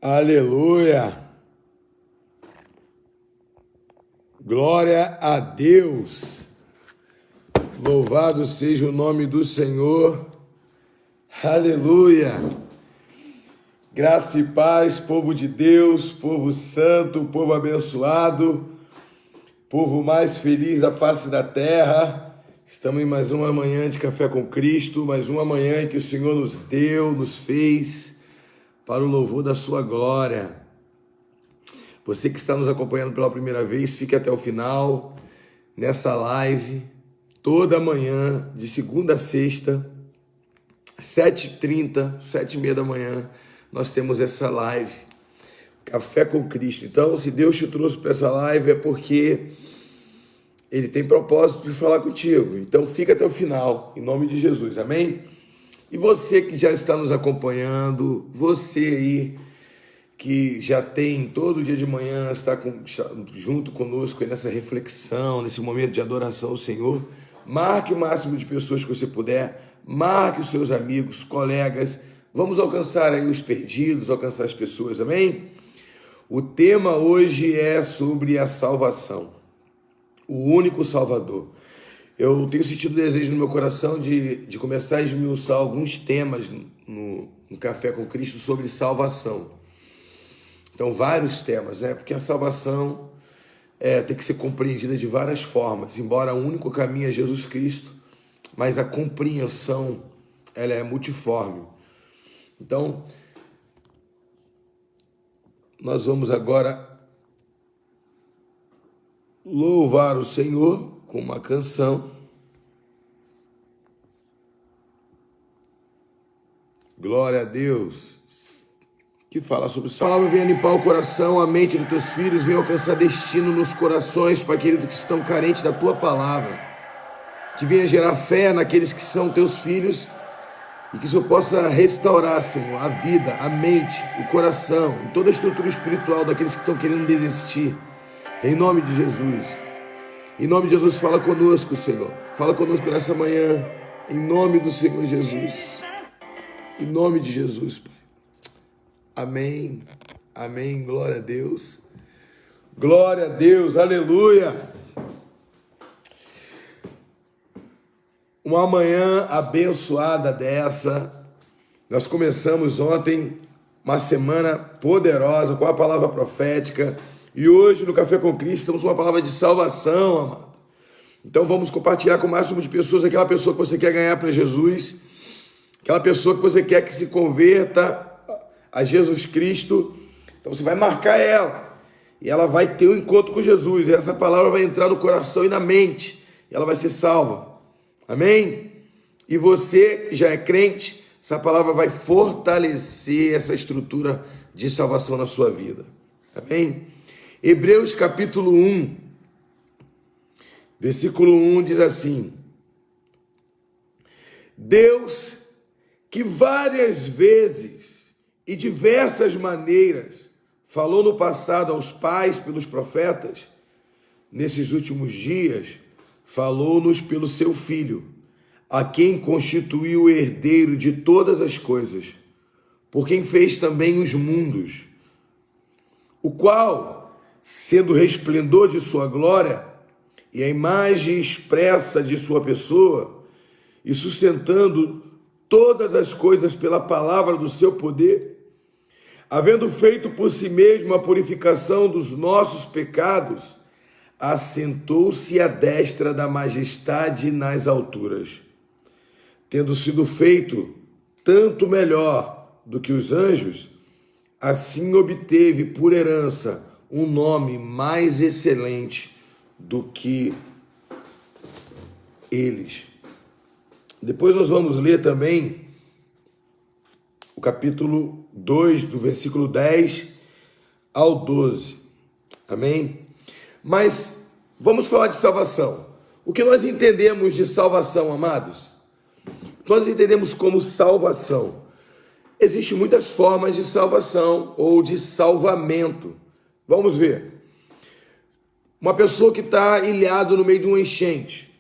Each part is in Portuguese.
Aleluia! Glória a Deus! Louvado seja o nome do Senhor! Aleluia! Graça e paz, povo de Deus, povo santo, povo abençoado, povo mais feliz da face da terra. Estamos em mais uma manhã de Café com Cristo, mais uma manhã que o Senhor nos deu, nos fez para o louvor da sua glória. Você que está nos acompanhando pela primeira vez, fique até o final, nessa live, toda manhã, de segunda a sexta, 7h30, 7h30 da manhã, nós temos essa live, Café com Cristo. Então, se Deus te trouxe para essa live, é porque Ele tem propósito de falar contigo. Então, fica até o final, em nome de Jesus, amém? E você que já está nos acompanhando, você aí que já tem todo dia de manhã, está junto conosco nessa reflexão, nesse momento de adoração ao Senhor, marque o máximo de pessoas que você puder, marque os seus amigos, colegas, vamos alcançar aí os perdidos, alcançar as pessoas, amém? O tema hoje é sobre a salvação, o único Salvador. Eu tenho sentido desejo no meu coração de começar a esmiuçar alguns temas no Café com Cristo sobre salvação. Então, vários temas, né? Porque a salvação tem que ser compreendida de várias formas. Embora o único caminho é Jesus Cristo, mas a compreensão ela é multiforme. Então, nós vamos agora louvar o Senhor com uma canção. Glória a Deus. Que fala sobre isso. A palavra venha limpar o coração, a mente dos teus filhos, venha alcançar destino nos corações para aqueles que estão carentes da tua palavra. Que venha gerar fé naqueles que são teus filhos e que o Senhor possa restaurar, Senhor, a vida, a mente, o coração, toda a estrutura espiritual daqueles que estão querendo desistir. Em nome de Jesus. Em nome de Jesus, fala conosco, Senhor. Fala conosco nessa manhã. Em nome do Senhor Jesus. Em nome de Jesus, Pai. Amém. Amém. Glória a Deus. Glória a Deus. Aleluia. Uma manhã abençoada dessa. Nós começamos ontem uma semana poderosa com a palavra profética. E hoje, no Café com Cristo, temos uma palavra de salvação, amado. Então, vamos compartilhar com o máximo de pessoas aquela pessoa que você quer ganhar para Jesus, aquela pessoa que você quer que se converta a Jesus Cristo. Então, você vai marcar ela, e ela vai ter um encontro com Jesus, e essa palavra vai entrar no coração e na mente, e ela vai ser salva. Amém? E você que já é crente, essa palavra vai fortalecer essa estrutura de salvação na sua vida. Amém? Hebreus capítulo 1, versículo 1 diz assim: Deus, que várias vezes e diversas maneiras falou no passado aos pais pelos profetas, nesses últimos dias falou-nos pelo seu Filho, a quem constituiu o herdeiro de todas as coisas, por quem fez também os mundos, o qual, sendo o resplendor de sua glória e a imagem expressa de sua pessoa, e sustentando todas as coisas pela palavra do seu poder, havendo feito por si mesmo a purificação dos nossos pecados, assentou-se à destra da majestade nas alturas, tendo sido feito tanto melhor do que os anjos, assim obteve por herança um nome mais excelente do que eles. Depois nós vamos ler também o capítulo 2, do versículo 10 ao 12. Amém? Mas vamos falar de salvação. O que nós entendemos de salvação, amados? Nós entendemos como salvação. Existem muitas formas de salvação ou de salvamento. Vamos ver. Uma pessoa que está ilhado no meio de uma enchente.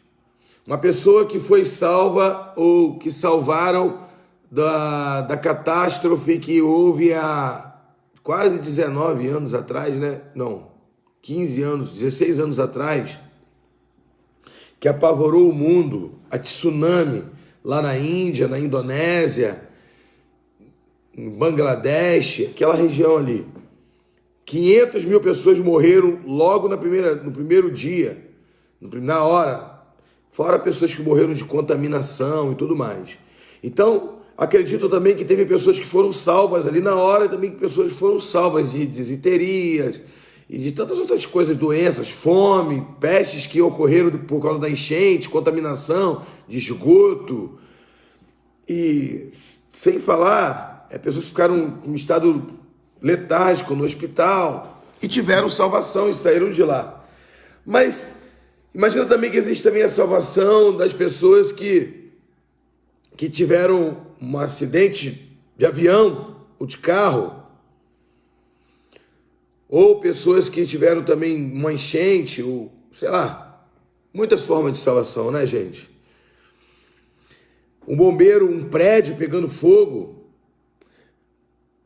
Uma pessoa que foi salva ou que salvaram da catástrofe que houve quase 19 anos atrás, né? Não, 15 anos, 16 anos atrás, que apavorou o mundo, a tsunami lá na Índia, na Indonésia, em Bangladesh, aquela região ali. 500 mil pessoas morreram logo no primeiro dia, na hora, fora pessoas que morreram de contaminação e tudo mais. Então, acredito também que teve pessoas que foram salvas ali na hora, e também que pessoas foram salvas de desinterias e de tantas outras coisas, doenças, fome, pestes que ocorreram por causa da enchente, contaminação, de esgoto. E sem falar, pessoas ficaram em estado letárgico no hospital e tiveram salvação e saíram de lá. Mas imagina também que existe também a salvação das pessoas que tiveram um acidente de avião ou de carro, ou pessoas que tiveram também uma enchente, ou sei lá, muitas formas de salvação, né, gente? Um bombeiro, um prédio pegando fogo.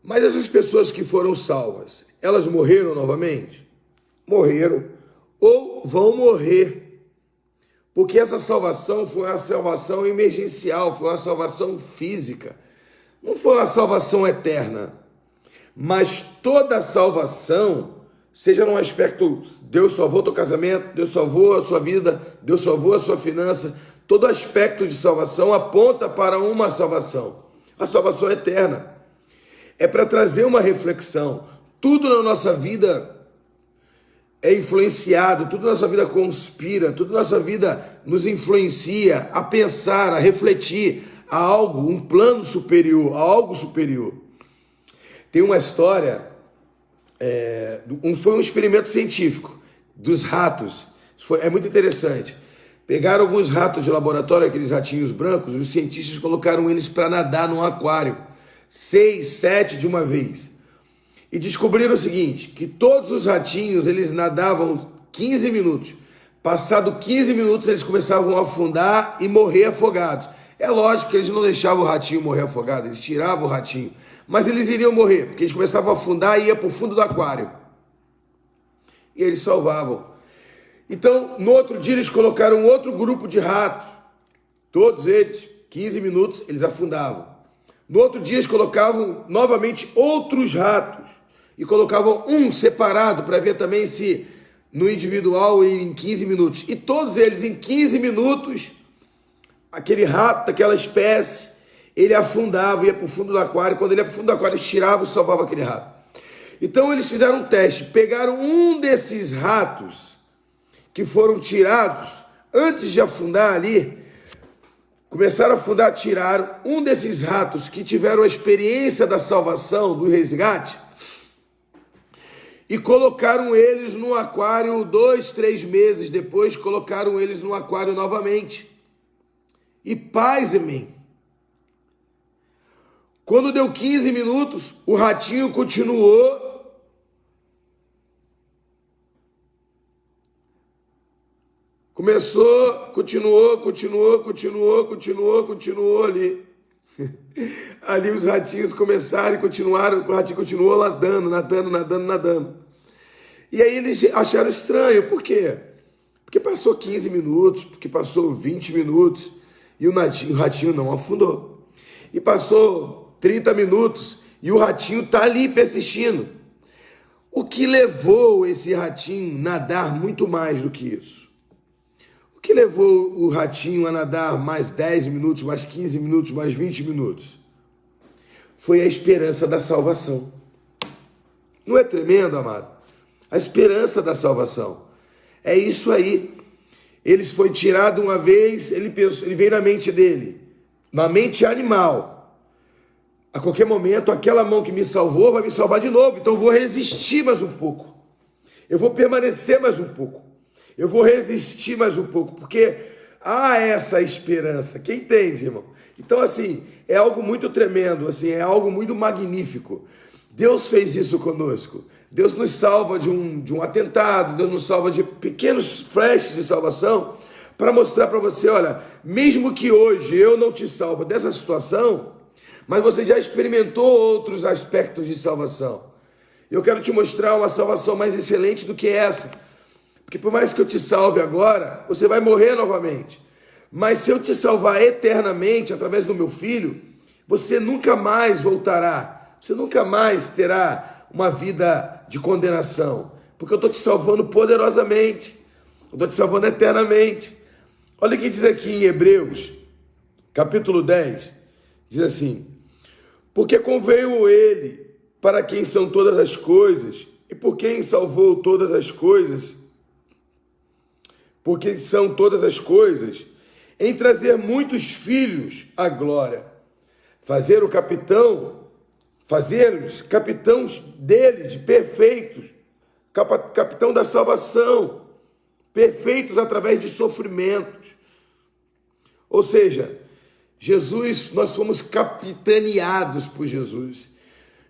Mas essas pessoas que foram salvas, elas morreram novamente? Morreram ou vão morrer. Porque essa salvação foi uma salvação emergencial, foi uma salvação física. Não foi uma salvação eterna. Mas toda salvação, seja num aspecto, Deus salvou teu casamento, Deus salvou a sua vida, Deus salvou a sua finança, todo aspecto de salvação aponta para uma salvação. A salvação eterna. É para trazer uma reflexão. Tudo na nossa vida é influenciado, tudo na nossa vida conspira, tudo na nossa vida nos influencia a pensar, a refletir a algo, um plano superior, a algo superior. Tem uma história, foi um experimento científico dos ratos. É muito interessante. Pegaram alguns ratos de laboratório, aqueles ratinhos brancos, e os cientistas colocaram eles para nadar num aquário. 6, 7 de uma vez. E descobriram o seguinte, que todos os ratinhos, eles nadavam 15 minutos. Passado 15 minutos, eles começavam a afundar e morrer afogados. É lógico que eles não deixavam o ratinho morrer afogado, eles tiravam o ratinho. Mas eles iriam morrer, porque eles começavam a afundar e iam para o fundo do aquário. E eles salvavam. Então, no outro dia, eles colocaram outro grupo de ratos. Todos eles, 15 minutos, eles afundavam. No outro dia, eles colocavam novamente outros ratos. E colocavam um separado para ver também se no individual em 15 minutos. E todos eles, em 15 minutos, aquele rato daquela espécie, ele afundava, ia para o fundo do aquário. Quando ele ia para o fundo do aquário, eles tiravam e salvavam aquele rato. Então, eles fizeram um teste. Pegaram um desses ratos que foram tirados antes de afundar ali, começaram a afundar, tiraram um desses ratos que tiveram a experiência da salvação, do resgate, e colocaram eles no aquário 2, 3 meses depois, colocaram eles no aquário novamente. E pasmem, quando deu 15 minutos, o ratinho continuou continuou ali. Ali os ratinhos começaram e continuaram, o ratinho continuou nadando. E aí eles acharam estranho, por quê? Porque passou 15 minutos, porque passou 20 minutos e o ratinho não afundou. E passou 30 minutos e o ratinho está ali persistindo. O que levou esse ratinho a nadar muito mais do que isso? O que levou o ratinho a nadar mais 10 minutos, mais 15 minutos, mais 20 minutos? Foi a esperança da salvação. Não é tremendo, amado? A esperança da salvação. É isso aí. Ele foi tirado uma vez, ele veio na mente dele, na mente animal. A qualquer momento, aquela mão que me salvou vai me salvar de novo. Então eu vou resistir mais um pouco. Eu vou permanecer mais um pouco. Eu vou resistir mais um pouco, porque há essa esperança. Quem entende, irmão? Então, assim, é algo muito tremendo, assim, é algo muito magnífico. Deus fez isso conosco. Deus nos salva de um atentado, Deus nos salva de pequenos flashes de salvação, para mostrar para você, olha, mesmo que hoje eu não te salvo dessa situação, mas você já experimentou outros aspectos de salvação. Eu quero te mostrar uma salvação mais excelente do que essa. Porque por mais que eu te salve agora, você vai morrer novamente. Mas se eu te salvar eternamente através do meu Filho, você nunca mais voltará. Você nunca mais terá uma vida de condenação. Porque eu estou te salvando poderosamente. Eu estou te salvando eternamente. Olha o que diz aqui em Hebreus, capítulo 10. Diz assim: porque conveio ele, para quem são todas as coisas, e por quem salvou todas as coisas, porque são todas as coisas, em trazer muitos filhos à glória, fazer-os capitãos deles, perfeitos, capitão da salvação, perfeitos através de sofrimentos. Ou seja, Jesus, nós fomos capitaneados por Jesus.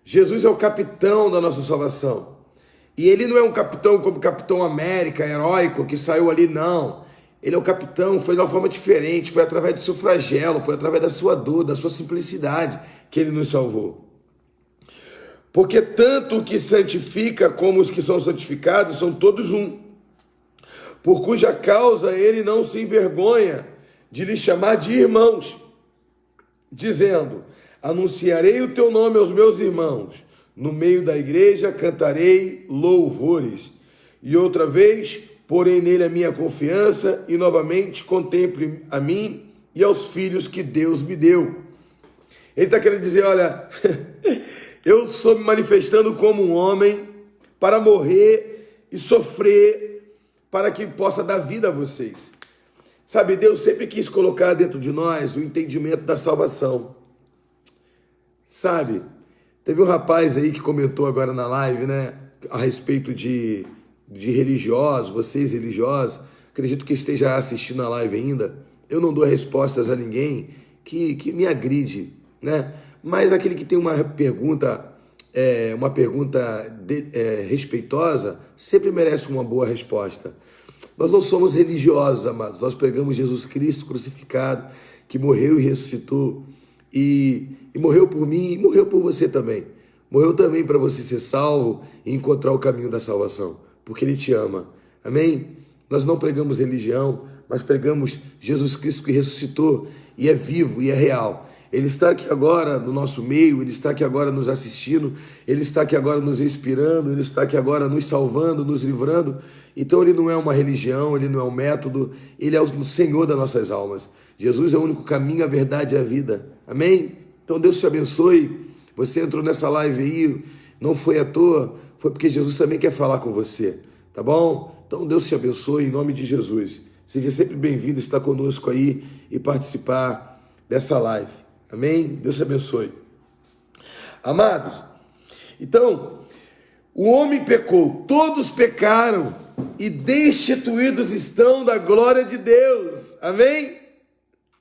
Jesus é o capitão da nossa salvação. E ele não é um capitão como Capitão América, heróico, que saiu ali, não. Ele é o capitão, foi de uma forma diferente, foi através do seu flagelo, foi através da sua dor, da sua simplicidade que ele nos salvou. Porque tanto o que santifica como os que são santificados são todos um, por cuja causa ele não se envergonha de lhes chamar de irmãos, dizendo: anunciarei o teu nome aos meus irmãos, no meio da igreja cantarei louvores, e outra vez porei nele a minha confiança, e novamente contemple a mim e aos filhos que Deus me deu. Ele está querendo dizer, olha, eu estou me manifestando como um homem para morrer e sofrer, para que possa dar vida a vocês. Sabe, Deus sempre quis colocar dentro de nós o entendimento da salvação. Sabe, teve um rapaz aí que comentou agora na live, né, a respeito de religiosos, vocês religiosos, acredito que esteja assistindo a live ainda. Eu não dou respostas a ninguém que me agride, né? Mas aquele que tem uma pergunta respeitosa, sempre merece uma boa resposta. Nós não somos religiosos, amados, nós pregamos Jesus Cristo crucificado, que morreu e ressuscitou, e morreu por mim e morreu por você também. Morreu também para você ser salvo e encontrar o caminho da salvação, porque Ele te ama. Amém? Nós não pregamos religião, mas pregamos Jesus Cristo que ressuscitou e é vivo e é real. Ele está aqui agora no nosso meio, Ele está aqui agora nos assistindo, Ele está aqui agora nos inspirando, Ele está aqui agora nos salvando, nos livrando. Então Ele não é uma religião, Ele não é um método, Ele é o Senhor das nossas almas. Jesus é o único caminho, a verdade e a vida. Amém? Então Deus te abençoe. Você entrou nessa live aí, não foi à toa, foi porque Jesus também quer falar com você, tá bom? Então Deus te abençoe em nome de Jesus. Seja sempre bem-vindo estar conosco aí e participar dessa live. Amém? Deus te abençoe. Amados, então, o homem pecou, todos pecaram e destituídos estão da glória de Deus. Amém?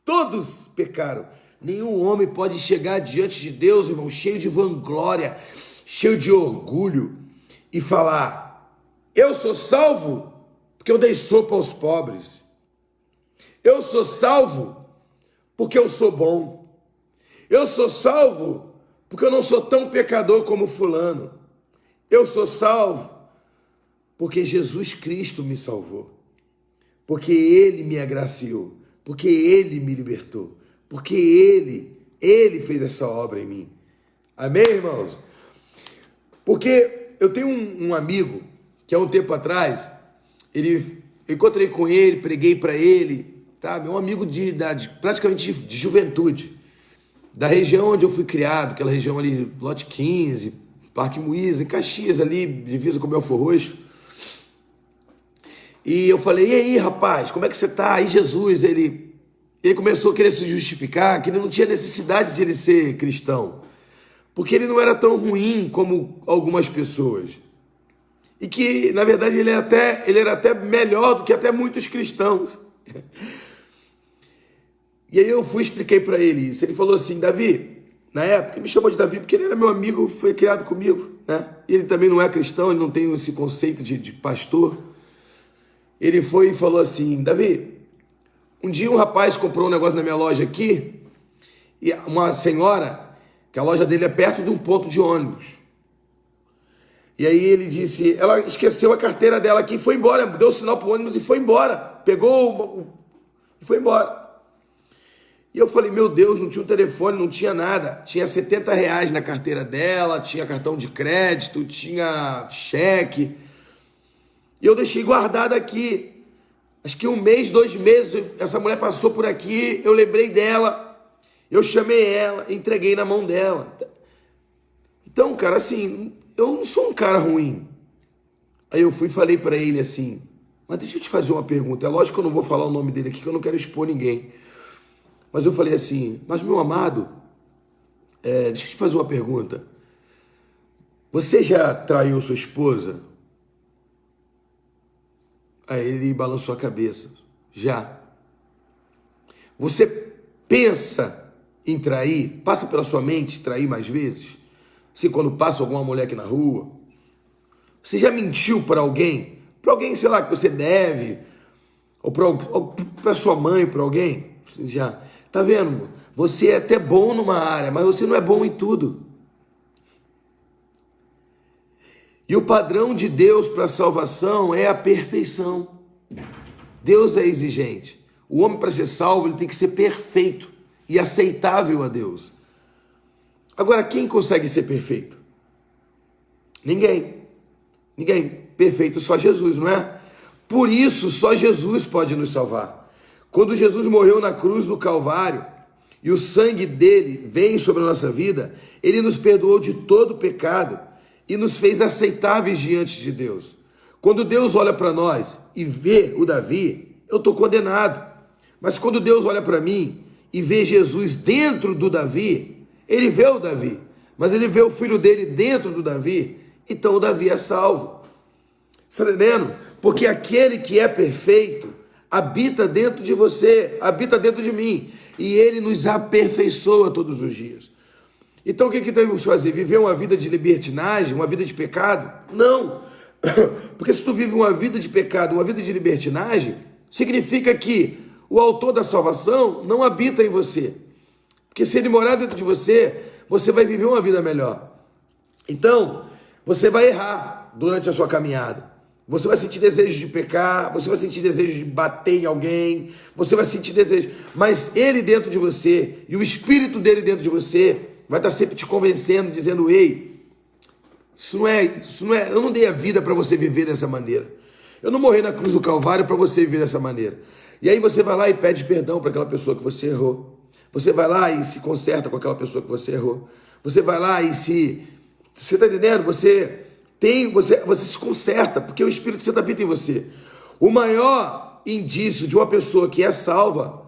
Todos pecaram. Nenhum homem pode chegar diante de Deus, irmão, cheio de vanglória, cheio de orgulho e falar: eu sou salvo porque eu dei sopa aos pobres. Eu sou salvo porque eu sou bom. Eu sou salvo porque eu não sou tão pecador como fulano. Eu sou salvo porque Jesus Cristo me salvou. Porque Ele me agraciou. Porque Ele me libertou. Porque Ele fez essa obra em mim. Amém, irmãos? Porque eu tenho um amigo que há um tempo atrás, eu encontrei com ele, preguei para ele, sabe? Um amigo praticamente de juventude, da região onde eu fui criado, aquela região ali, Lote 15, Parque Muíza, em Caxias ali, divisa com Belfor Roxo. E eu falei: e aí, rapaz, como é que você tá? Aí Jesus, ele começou a querer se justificar, que ele não tinha necessidade de ele ser cristão, porque ele não era tão ruim como algumas pessoas. E que, na verdade, ele era até melhor do que até muitos cristãos. E aí eu expliquei para ele isso. Ele falou assim: Davi, na época, ele me chamou de Davi porque ele era meu amigo, foi criado comigo, né? E ele também não é cristão, ele não tem esse conceito de pastor. Ele foi e falou assim: Davi, um dia um rapaz comprou um negócio na minha loja aqui, e uma senhora, que a loja dele é perto de um ponto de ônibus. E aí ele disse, ela esqueceu a carteira dela aqui e foi embora, deu o sinal pro ônibus e foi embora. Pegou e foi embora. E eu falei, meu Deus, não tinha um telefone, não tinha nada. Tinha R$ 70 na carteira dela, tinha cartão de crédito, tinha cheque. E eu deixei guardado aqui. Acho que 1 mês, 2 meses, essa mulher passou por aqui, eu lembrei dela, eu chamei ela, entreguei na mão dela. Então, cara, assim, eu não sou um cara ruim. Aí eu fui e falei para ele assim, mas deixa eu te fazer uma pergunta. É lógico que eu não vou falar o nome dele aqui, que eu não quero expor ninguém. Mas eu falei assim, mas meu amado, deixa eu te fazer uma pergunta. Você já traiu sua esposa? Aí ele balançou a cabeça. Já. Você pensa em trair? Passa pela sua mente trair mais vezes? Assim, quando passa alguma mulher aqui na rua? Você já mentiu para alguém? Para alguém, sei lá, que você deve? Ou para sua mãe, para alguém? Você já. Tá vendo? Você é até bom numa área, mas você não é bom em tudo. E o padrão de Deus para a salvação é a perfeição. Deus é exigente. O homem, para ser salvo, ele tem que ser perfeito e aceitável a Deus. Agora, quem consegue ser perfeito? Ninguém. Ninguém. Perfeito só Jesus, não é? Por isso, só Jesus pode nos salvar. Quando Jesus morreu na cruz do Calvário e o sangue dele veio sobre a nossa vida, ele nos perdoou de todo pecado e nos fez aceitáveis diante de Deus. Quando Deus olha para nós e vê o Davi, eu estou condenado. Mas quando Deus olha para mim e vê Jesus dentro do Davi, ele vê o Davi, mas ele vê o filho dele dentro do Davi, então o Davi é salvo. Está entendendo? Porque aquele que é perfeito habita dentro de você, habita dentro de mim, e ele nos aperfeiçoa todos os dias. Então o que devemos fazer? Viver uma vida de libertinagem, uma vida de pecado? Não, porque se tu vive uma vida de pecado, uma vida de libertinagem, significa que o autor da salvação não habita em você, porque se ele morar dentro de você, você vai viver uma vida melhor. Então, você vai errar durante a sua caminhada. Você vai sentir desejo de pecar, você vai sentir desejo de bater em alguém, você vai sentir desejo, mas ele dentro de você e o Espírito dele dentro de você vai estar sempre te convencendo, dizendo, ei, isso não é, eu não dei a vida para você viver dessa maneira. Eu não morri na cruz do Calvário para você viver dessa maneira. E aí você vai lá e pede perdão para aquela pessoa que você errou. Você vai lá e se conserta com aquela pessoa que você errou. Você vai lá e você está entendendo? Você se conserta, porque o Espírito Santo habita em você. O maior indício de uma pessoa que é salva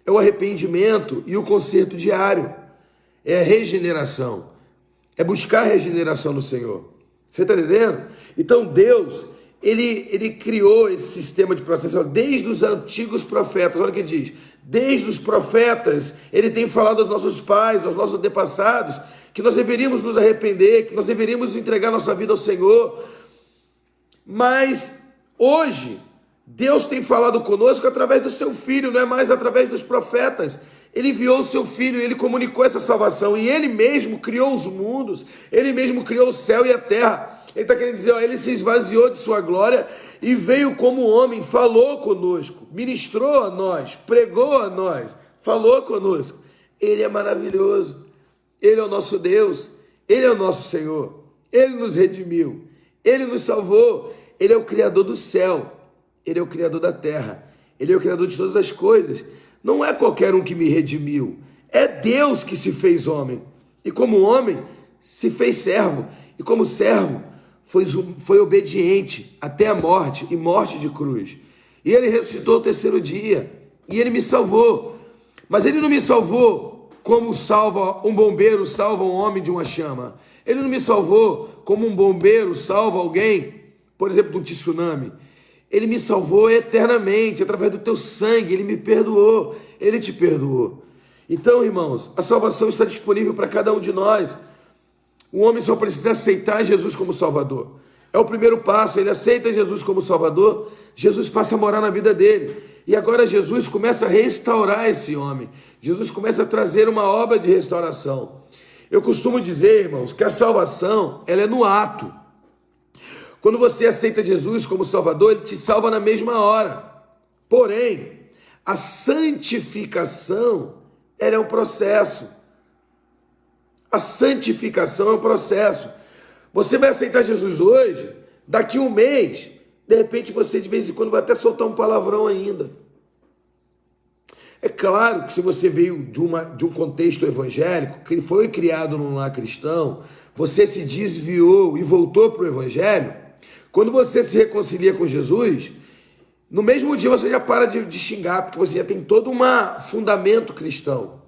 é o arrependimento e o conserto diário. É a regeneração. É buscar a regeneração no Senhor. Você está entendendo? Então Deus, ele criou esse sistema de processo desde os antigos profetas. Olha o que ele diz. Desde os profetas, ele tem falado aos nossos pais, aos nossos antepassados, que nós deveríamos nos arrepender, que nós deveríamos entregar nossa vida ao Senhor. Mas hoje, Deus tem falado conosco através do seu Filho, não é mais através dos profetas. Ele enviou o seu Filho, ele comunicou essa salvação, e ele mesmo criou os mundos, ele mesmo criou o céu e a terra. Ele está querendo dizer, ele se esvaziou de sua glória e veio como homem, falou conosco, ministrou a nós, pregou a nós, falou conosco. Ele é maravilhoso, ele é o nosso Deus, ele é o nosso Senhor, ele nos redimiu, ele nos salvou, ele é o Criador do céu, ele é o Criador da terra, ele é o Criador de todas as coisas. Não é qualquer um que me redimiu, é Deus que se fez homem, e como homem se fez servo, e como servo foi obediente até a morte, e morte de cruz. E ele ressuscitou ao terceiro dia, e ele me salvou. Mas ele não me salvou como salva um bombeiro salva um homem de uma chama. Ele não me salvou como um bombeiro salva alguém, por exemplo, de um tsunami. Ele me salvou eternamente, através do teu sangue, ele me perdoou, ele te perdoou. Então, irmãos, a salvação está disponível para cada um de nós. O homem só precisa aceitar Jesus como Salvador. É o primeiro passo, ele aceita Jesus como Salvador, Jesus passa a morar na vida dele. E agora Jesus começa a restaurar esse homem. Jesus começa a trazer uma obra de restauração. Eu costumo dizer, irmãos, que a salvação, ela é no ato. Quando você aceita Jesus como Salvador, Ele te salva na mesma hora. Porém, a santificação, ela é um processo. A santificação é um processo. Você vai aceitar Jesus hoje, daqui um mês, de repente você de vez em quando vai até soltar um palavrão ainda. É claro que se você veio de um contexto evangélico, que foi criado num lar cristão, você se desviou e voltou para o evangelho, quando você se reconcilia com Jesus, no mesmo dia você já para de xingar, porque você já tem todo um fundamento cristão.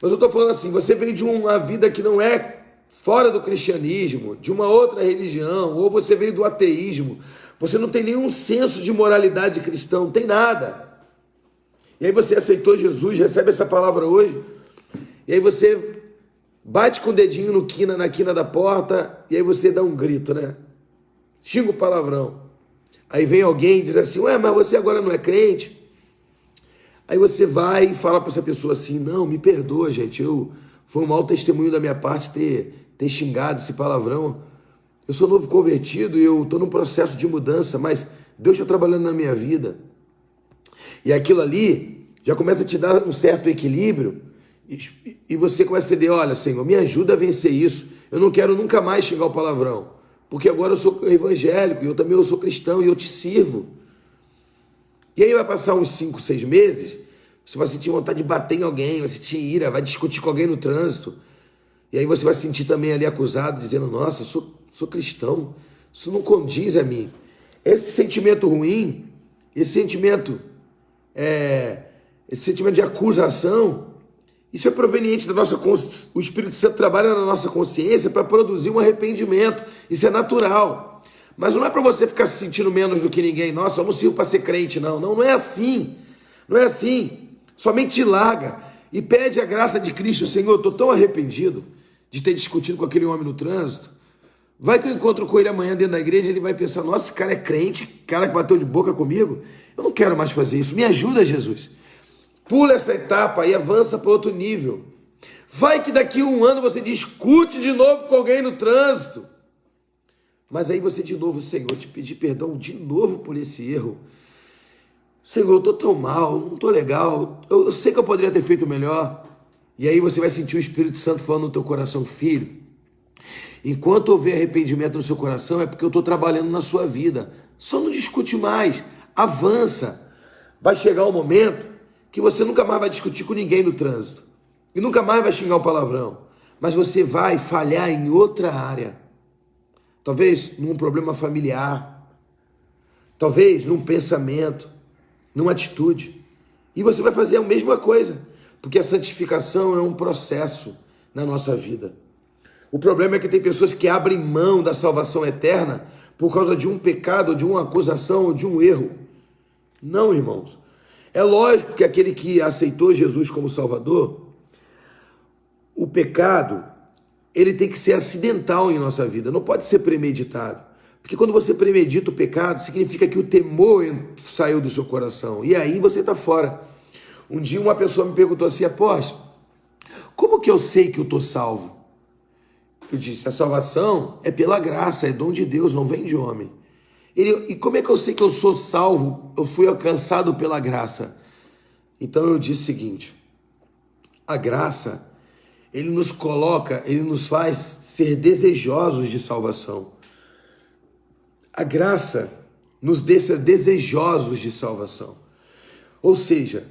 Mas eu estou falando assim, você veio de uma vida que não é fora do cristianismo, de uma outra religião, ou você veio do ateísmo, você não tem nenhum senso de moralidade cristã, não tem nada. E aí você aceitou Jesus, recebe essa palavra hoje, e aí você bate com o dedinho na quina da porta, e aí você dá um grito, né? Xinga o palavrão. Aí vem alguém e diz assim, ué, mas você agora não é crente? Aí você vai e fala para essa pessoa assim, não, me perdoa, gente, foi um mau testemunho da minha parte ter xingado esse palavrão. Eu sou novo convertido e eu estou num processo de mudança, mas Deus está trabalhando na minha vida. E aquilo ali já começa a te dar um certo equilíbrio e você começa a entender, olha, Senhor, me ajuda a vencer isso. Eu não quero nunca mais xingar o palavrão, porque agora eu sou evangélico e eu sou cristão e eu te sirvo. E aí vai passar uns 5, 6 meses, você vai sentir vontade de bater em alguém, vai sentir ira, vai discutir com alguém no trânsito. E aí você vai se sentir também ali acusado, dizendo, nossa, eu sou cristão, isso não condiz a mim. Esse sentimento ruim, esse sentimento de acusação, isso é proveniente da nossa consciência. O Espírito Santo trabalha na nossa consciência para produzir um arrependimento. Isso é natural. Mas não é para você ficar se sentindo menos do que ninguém. Nossa, eu não sirvo para ser crente, não. Não é assim. Não é assim. Somente larga e pede a graça de Cristo. Senhor, eu estou tão arrependido de ter discutido com aquele homem no trânsito. Vai que eu encontro com ele amanhã dentro da igreja, ele vai pensar, nossa, esse cara é crente, cara que bateu de boca comigo. Eu não quero mais fazer isso. Me ajuda, Jesus. Pula essa etapa e avança para outro nível. Vai que daqui a um ano você discute de novo com alguém no trânsito. Mas aí você de novo, Senhor, te pedir perdão de novo por esse erro. Senhor, eu estou tão mal, não estou legal, eu sei que eu poderia ter feito melhor. E aí você vai sentir o Espírito Santo falando no teu coração, filho, enquanto houver arrependimento no seu coração, é porque eu estou trabalhando na sua vida. Só não discute mais, avança. Vai chegar um momento que você nunca mais vai discutir com ninguém no trânsito. E nunca mais vai xingar um palavrão. Mas você vai falhar em outra área. Talvez num problema familiar. Talvez num pensamento, numa atitude. E você vai fazer a mesma coisa. Porque a santificação é um processo na nossa vida. O problema é que tem pessoas que abrem mão da salvação eterna por causa de um pecado, de uma acusação ou de um erro. Não, irmãos. É lógico que aquele que aceitou Jesus como Salvador, o pecado, ele tem que ser acidental em nossa vida, não pode ser premeditado. Porque quando você premedita o pecado, significa que o temor saiu do seu coração. E aí você está fora. Um dia uma pessoa me perguntou assim, apóstolo, como que eu sei que eu estou salvo? Eu disse, a salvação é pela graça, é dom de Deus, não vem de homem. E como é que eu sei que eu sou salvo? Eu fui alcançado pela graça. Então eu disse o seguinte, a graça, ele nos coloca, ele nos faz ser desejosos de salvação. A graça nos deixa desejosos de salvação. Ou seja,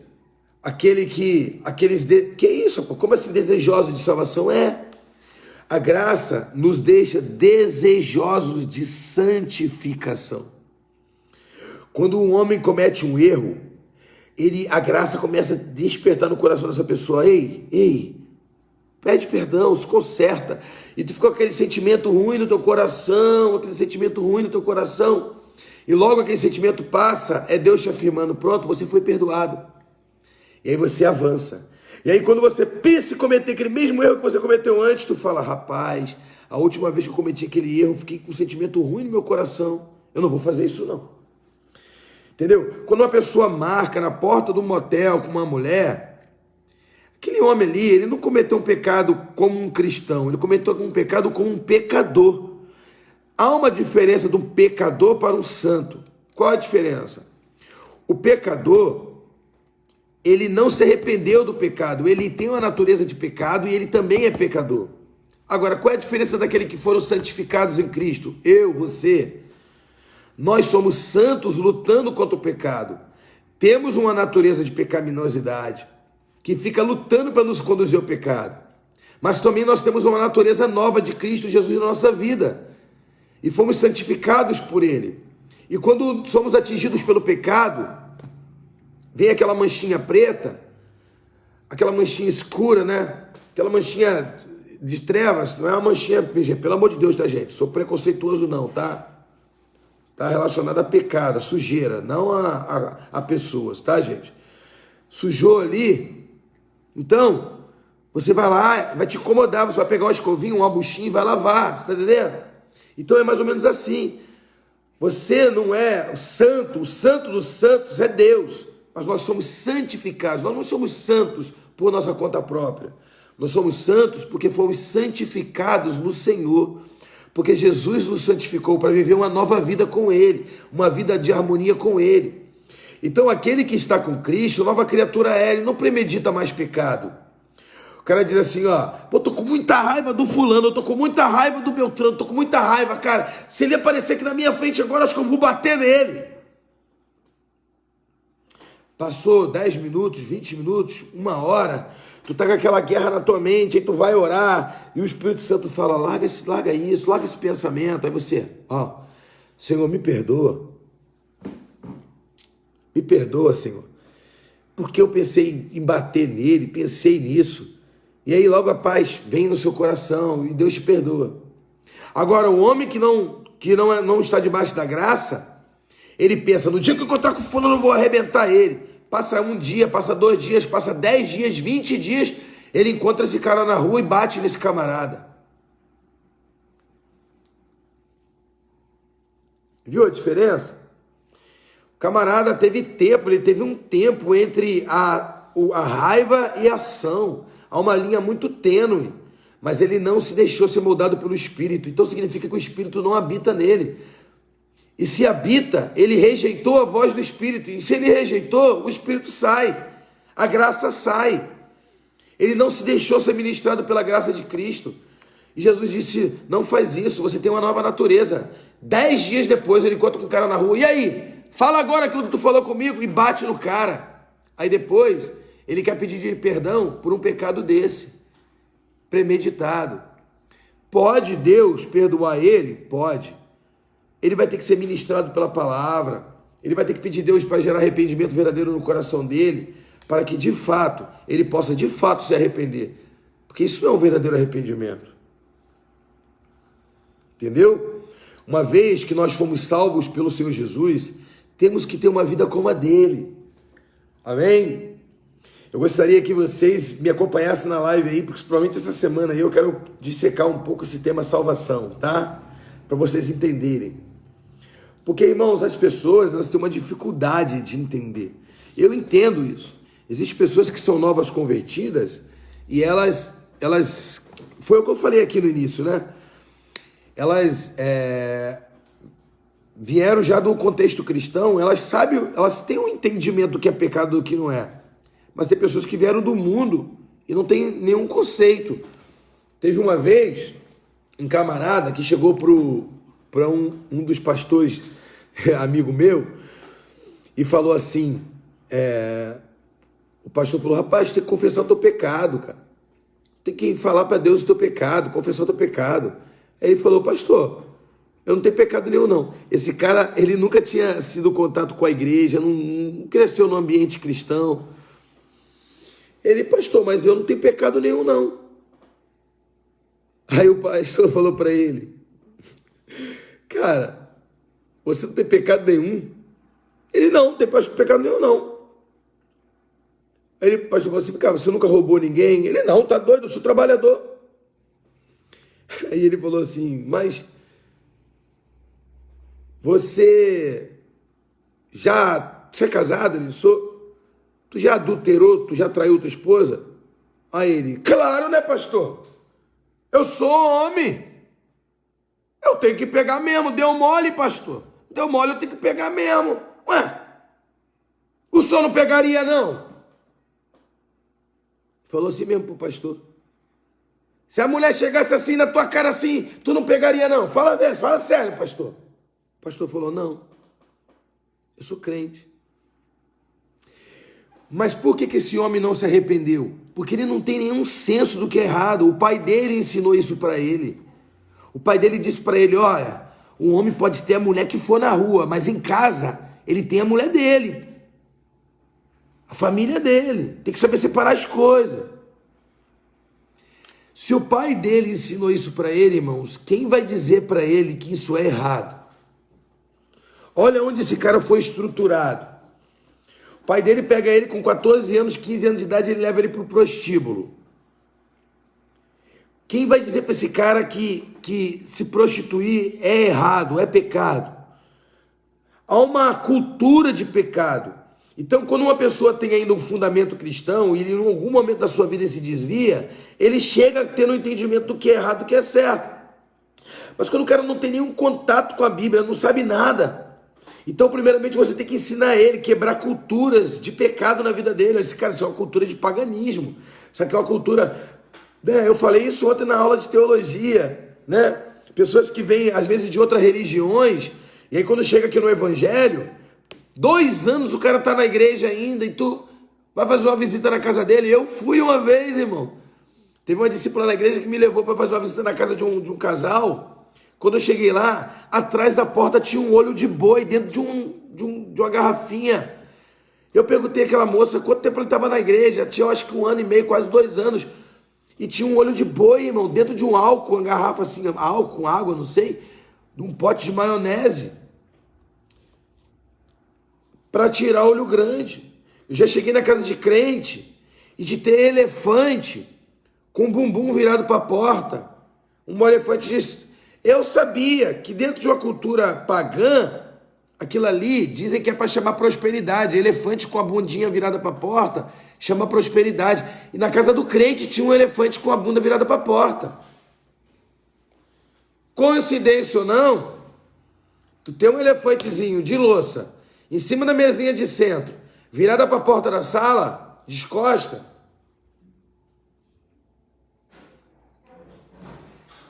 que isso? Como assim desejosos de salvação? A graça nos deixa desejosos de santificação. Quando um homem comete um erro, a graça começa a despertar no coração dessa pessoa. Ei, pede perdão, se conserta. E tu ficou com aquele sentimento ruim no teu coração, E logo aquele sentimento passa, é Deus te afirmando, pronto, você foi perdoado. E aí você avança. E aí quando você pensa em cometer aquele mesmo erro que você cometeu antes, tu fala, rapaz, a última vez que eu cometi aquele erro, eu fiquei com um sentimento ruim no meu coração. Eu não vou fazer isso não. Entendeu? Quando uma pessoa marca na porta do motel com uma mulher, aquele homem ali, ele não cometeu um pecado como um cristão, ele cometeu um pecado como um pecador. Há uma diferença de um pecador para um santo. Qual a diferença? O pecador, ele não se arrependeu do pecado, ele tem uma natureza de pecado e ele também é pecador. Agora, qual é a diferença daqueles que foram santificados em Cristo? Eu, você. Nós somos santos lutando contra o pecado. Temos uma natureza de pecaminosidade que fica lutando para nos conduzir ao pecado. Mas também nós temos uma natureza nova de Cristo Jesus na nossa vida. E fomos santificados por Ele. E quando somos atingidos pelo pecado, vem aquela manchinha preta, aquela manchinha escura, né? Aquela manchinha de trevas, não é uma manchinha, pelo amor de Deus, tá, gente? Sou preconceituoso não, tá? Tá relacionado a pecado, a sujeira, não a pessoas, tá, gente? Sujou ali, então, você vai lá, vai te incomodar, você vai pegar uma escovinha, uma buchinha e vai lavar, você tá entendendo? Então é mais ou menos assim. Você não é o santo dos santos é Deus, mas nós somos santificados, nós não somos santos por nossa conta própria. Nós somos santos porque fomos santificados no Senhor, porque Jesus nos santificou para viver uma nova vida com Ele, uma vida de harmonia com Ele. Então aquele que está com Cristo, nova criatura é, ele não premedita mais pecado. O cara diz assim, ó, pô, tô com muita raiva do fulano, eu tô com muita raiva do Beltrano, tô com muita raiva, cara. Se ele aparecer aqui na minha frente agora, acho que eu vou bater nele. Passou 10 minutos, 20 minutos, 1 hora, tu tá com aquela guerra na tua mente, aí tu vai orar, e o Espírito Santo fala, larga isso, larga esse pensamento. Aí você, ó, Senhor, me perdoa, Senhor, porque eu pensei em bater nele, pensei nisso, e aí logo a paz vem no seu coração, e Deus te perdoa. Agora, o homem que não está debaixo da graça, ele pensa, no dia que eu encontrar com o fulano, eu vou arrebentar ele. Passa 1 dia, passa 2 dias, passa 10 dias, 20 dias, ele encontra esse cara na rua e bate nesse camarada. Viu a diferença? O camarada teve tempo, ele teve um tempo entre a raiva e a ação. Há uma linha muito tênue, mas ele não se deixou ser moldado pelo Espírito. Então significa que o Espírito não habita nele. E se habita, ele rejeitou a voz do Espírito. E se ele rejeitou, o Espírito sai. A graça sai. Ele não se deixou ser ministrado pela graça de Cristo. E Jesus disse, não faz isso, você tem uma nova natureza. 10 dias depois ele encontra com um cara na rua. E aí? Fala agora aquilo que tu falou comigo. E bate no cara. Aí depois, ele quer pedir perdão por um pecado desse. Premeditado. Pode Deus perdoar ele? Pode. Ele vai ter que ser ministrado pela palavra, ele vai ter que pedir a Deus para gerar arrependimento verdadeiro no coração dele, para que de fato, ele possa de fato se arrepender, porque isso não é um verdadeiro arrependimento, entendeu? Uma vez que nós fomos salvos pelo Senhor Jesus, temos que ter uma vida como a dele, amém? Eu gostaria que vocês me acompanhassem na live aí, porque provavelmente essa semana aí eu quero dissecar um pouco esse tema salvação, tá? Para vocês entenderem. Porque, irmãos, as pessoas, elas têm uma dificuldade de entender. Eu entendo isso. Existem pessoas que são novas convertidas e elas foi o que eu falei aqui no início, né? Elas vieram já do contexto cristão, elas sabem, elas têm um entendimento do que é pecado e do que não é. Mas tem pessoas que vieram do mundo e não tem nenhum conceito. Teve uma vez um camarada que chegou para um dos pastores, amigo meu, e falou assim, o pastor falou, rapaz, tem que confessar o teu pecado, cara. Tem que falar para Deus o teu pecado, confessar o teu pecado. Aí ele falou, pastor, eu não tenho pecado nenhum, não. Esse cara, ele nunca tinha sido em contato com a igreja, não cresceu no ambiente cristão. Ele, pastor, mas eu não tenho pecado nenhum, não. Aí o pastor falou para ele, cara, você não tem pecado nenhum? Ele, não tem pecado nenhum, não. Aí o pastor falou assim, cara, você nunca roubou ninguém? Ele, não, tá doido, eu sou trabalhador. Aí ele falou assim, mas você é casado? Ele, sou. Tu já adulterou, tu já traiu tua esposa? Aí ele, claro, né, pastor? Eu sou homem. Eu tenho que pegar mesmo. Deu mole, pastor. Deu mole, eu tenho que pegar mesmo. Ué, o senhor não pegaria, não? Falou assim mesmo pro pastor. Se a mulher chegasse assim na tua cara assim, tu não pegaria, não? Fala sério, pastor. O pastor falou, não. Eu sou crente. Mas por que esse homem não se arrependeu? Porque ele não tem nenhum senso do que é errado. O pai dele ensinou isso para ele. O pai dele disse para ele, olha, um homem pode ter a mulher que for na rua, mas em casa ele tem a mulher dele. A família dele. Tem que saber separar as coisas. Se o pai dele ensinou isso para ele, irmãos, quem vai dizer para ele que isso é errado? Olha onde esse cara foi estruturado. O pai dele pega ele com 14 anos, 15 anos de idade, ele leva ele para o prostíbulo. Quem vai dizer para esse cara que se prostituir é errado, é pecado? Há uma cultura de pecado. Então, quando uma pessoa tem ainda um fundamento cristão e ele em algum momento da sua vida se desvia, ele chega a ter um entendimento do que é errado e do que é certo. Mas quando o cara não tem nenhum contato com a Bíblia, não sabe nada. Então, primeiramente, você tem que ensinar ele, quebrar culturas de pecado na vida dele. Esse cara, isso é uma cultura de paganismo. Isso aqui é uma cultura... Eu falei isso ontem na aula de teologia, né? Pessoas que vêm, às vezes, de outras religiões, e aí quando chega aqui no Evangelho, 2 anos o cara tá na igreja ainda, e tu vai fazer uma visita na casa dele. Eu fui uma vez, irmão. Teve uma discípula na igreja que me levou para fazer uma visita na casa de um casal. Quando eu cheguei lá, atrás da porta tinha um olho de boi dentro de uma garrafinha. Eu perguntei àquela moça quanto tempo ele estava na igreja. Tinha, eu acho que 1 ano e meio, quase 2 anos. E tinha um olho de boi, irmão, dentro de um álcool, uma garrafa assim, álcool, água, não sei, de um pote de maionese, para tirar olho grande. Eu já cheguei na casa de crente e de ter elefante com o bumbum virado para a porta. Um elefante disse... Eu sabia que dentro de uma cultura pagã, aquilo ali, dizem que é para chamar prosperidade. Elefante com a bundinha virada para a porta chama prosperidade. E na casa do crente tinha um elefante com a bunda virada para a porta. Coincidência ou não, tu tem um elefantezinho de louça em cima da mesinha de centro, virada para a porta da sala, descosta.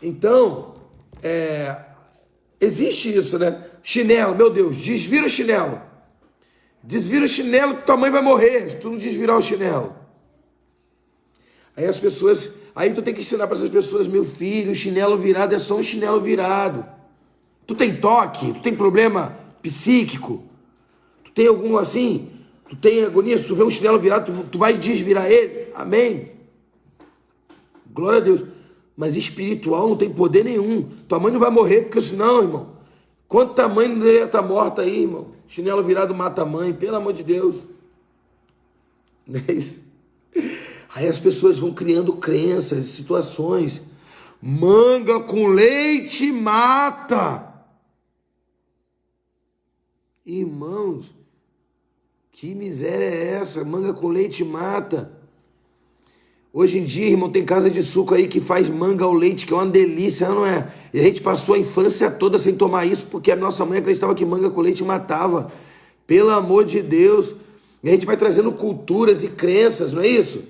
Então, existe isso, né? Chinelo, meu Deus, desvira o chinelo. Desvira o chinelo que tua mãe vai morrer se tu não desvirar o chinelo. Aí as pessoas, aí tu tem que ensinar para essas pessoas, meu filho, o chinelo virado é só um chinelo virado. Tu tem toque? Tu tem problema psíquico? Tu tem algum assim? Tu tem agonia? Se tu vê um chinelo virado, tu vai desvirar ele? Amém? Glória a Deus. Mas espiritual não tem poder nenhum. Tua mãe não vai morrer, porque senão, irmão, quanta mãe não ia estar morta aí, irmão? Chinelo virado mata a mãe, pelo amor de Deus. Não é isso? Aí as pessoas vão criando crenças e situações. Manga com leite mata. Irmãos, que miséria é essa? Manga com leite mata. Hoje em dia, irmão, tem casa de suco aí que faz manga ao leite, que é uma delícia, não é? E a gente passou a infância toda sem tomar isso, porque a nossa mãe acreditava que manga com leite matava. Pelo amor de Deus. E a gente vai trazendo culturas e crenças, não é isso?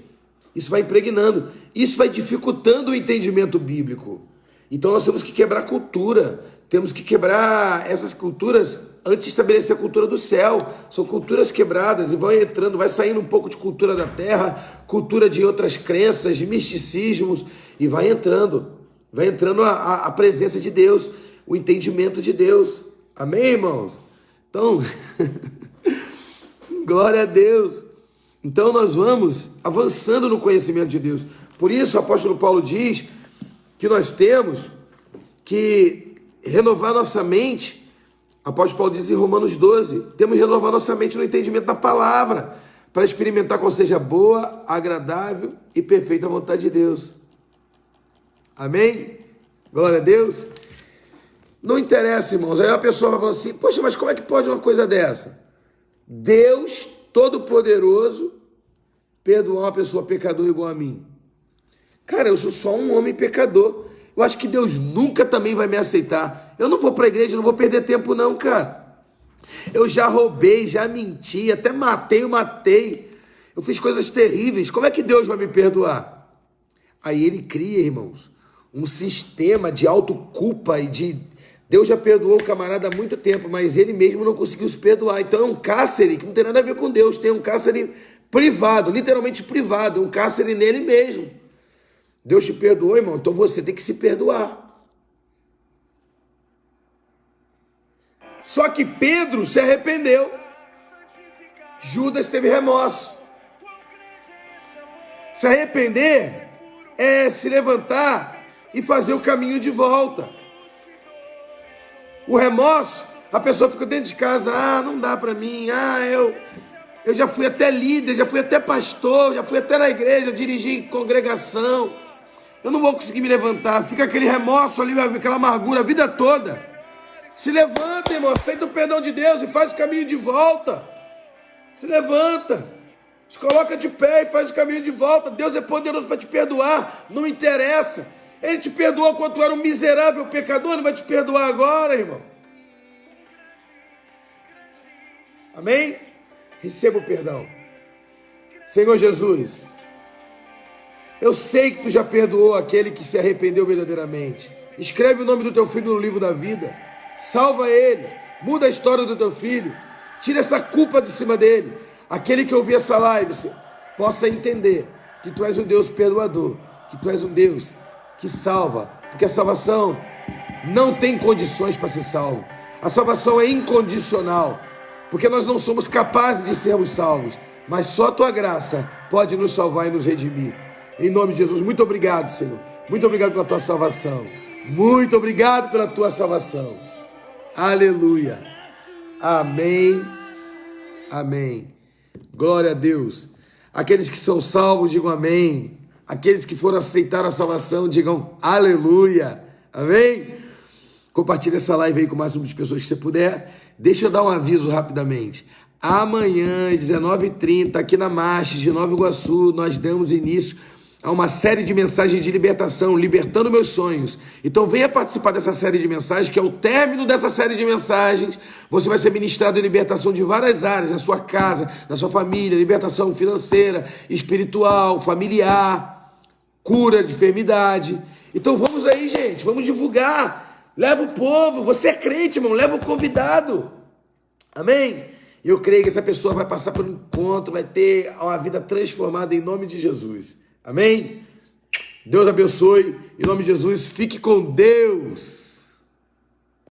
Isso vai impregnando. Isso vai dificultando o entendimento bíblico. Então nós temos que quebrar a cultura. Temos que quebrar essas culturas antes de estabelecer a cultura do céu. São culturas quebradas e vão entrando, vai saindo um pouco de cultura da terra, cultura de outras crenças, de misticismos, e vai entrando a presença de Deus, o entendimento de Deus. Amém, irmãos? Então, glória a Deus. Então nós vamos avançando no conhecimento de Deus. Por isso o apóstolo Paulo diz que nós temos que renovar nossa mente. O apóstolo Paulo diz em Romanos 12, temos que renovar nossa mente no entendimento da palavra, para experimentar qual seja boa, agradável e perfeita vontade de Deus. Amém? Glória a Deus. Não interessa, irmãos. Aí a pessoa vai falar assim, poxa, mas como é que pode uma coisa dessa? Deus Todo-Poderoso perdoar uma pessoa pecadora igual a mim. Cara, eu sou só um homem pecador. eu acho que Deus nunca também vai me aceitar. Eu não vou para a igreja, não vou perder tempo não, cara. Eu já roubei, já menti, até matei. Eu fiz coisas terríveis. Como é que Deus vai me perdoar? Aí ele cria, irmãos, um sistema de autoculpa e de... Deus já perdoou o camarada há muito tempo, mas ele mesmo não conseguiu se perdoar. Então é um cárcere que não tem nada a ver com Deus, tem um cárcere privado, literalmente privado, um cárcere nele mesmo. Deus te perdoou, irmão, então você tem que se perdoar. Só que Pedro se arrependeu. Judas teve remorso. Se arrepender é se levantar e fazer o caminho de volta. O remorso, a pessoa fica dentro de casa, não dá para mim, eu já fui até líder, já fui até pastor, já fui até na igreja, dirigi congregação, eu não vou conseguir me levantar, fica aquele remorso ali, aquela amargura a vida toda. Se levanta, irmão, aceita o perdão de Deus e faz o caminho de volta. Se levanta, se coloca de pé e faz o caminho de volta. Deus é poderoso para te perdoar, não interessa. Ele te perdoou quando tu era um miserável pecador, ele vai te perdoar agora, irmão. Amém? Receba o perdão. Senhor Jesus, eu sei que tu já perdoou aquele que se arrependeu verdadeiramente. Escreve o nome do teu filho no livro da vida. Salva ele. Muda a história do teu filho. Tira essa culpa de cima dele. Aquele que ouvir essa live, Senhor, possa entender que tu és um Deus perdoador, que tu és um Deus que salva, porque a salvação não tem condições para ser salvo. A salvação é incondicional, porque nós não somos capazes de sermos salvos, mas só a tua graça pode nos salvar e nos redimir. Em nome de Jesus, muito obrigado, Senhor. Muito obrigado pela tua salvação. Muito obrigado pela tua salvação. Aleluia. Amém. Amém. Glória a Deus. Aqueles que são salvos, digam amém. Aqueles que foram aceitar a salvação, digam aleluia. Amém? Compartilhe essa live aí com mais uma das pessoas que você puder. Deixa eu dar um aviso rapidamente. Amanhã, às 19h30, aqui na Marcha de Nova Iguaçu, nós damos início a uma série de mensagens de libertação, libertando meus sonhos. Então venha participar dessa série de mensagens, que é o término dessa série de mensagens. Você vai ser ministrado em libertação de várias áreas, na sua casa, na sua família, libertação financeira, espiritual, familiar, cura de enfermidade. Então vamos aí, gente, vamos divulgar. Leva o povo, você é crente, irmão, leva o convidado. Amém? Eu creio que essa pessoa vai passar por um encontro, vai ter uma vida transformada em nome de Jesus. Amém? Deus abençoe. Em nome de Jesus, fique com Deus.